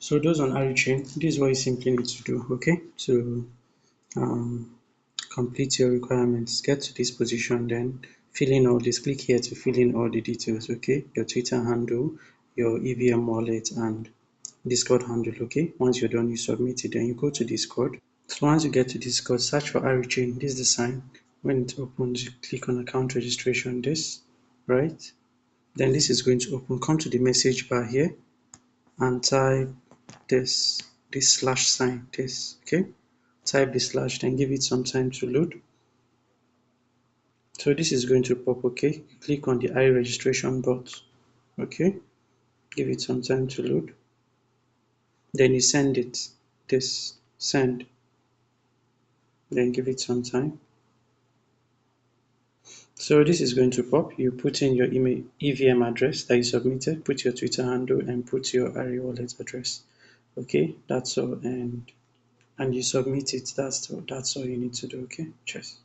So those on AriChain, this is what you simply need to do, okay, to um, complete your requirements. Get to this position, then fill in all this. Click here to fill in all the details, okay, your Twitter handle, your EVM wallet, and Discord handle, okay. Once you're done, you submit it, then you go to Discord. So once you get to Discord, search for AriChain. This is the sign. When it opens, you click on account registration, this, right? Then this is going to open. Come to the message bar here and type this slash sign, this, okay? Type the slash, then give it some time to load. So this is going to pop, okay? Click on the I registration bot, okay? Give it some time to load. Then you send it, this, send. Then give it some time. So this is going to pop. You put in your email EVM address that you submitted, put your Twitter handle, and put your Ari wallet address. Okay, that's all, and you submit it. That's all you need to do. Okay, cheers.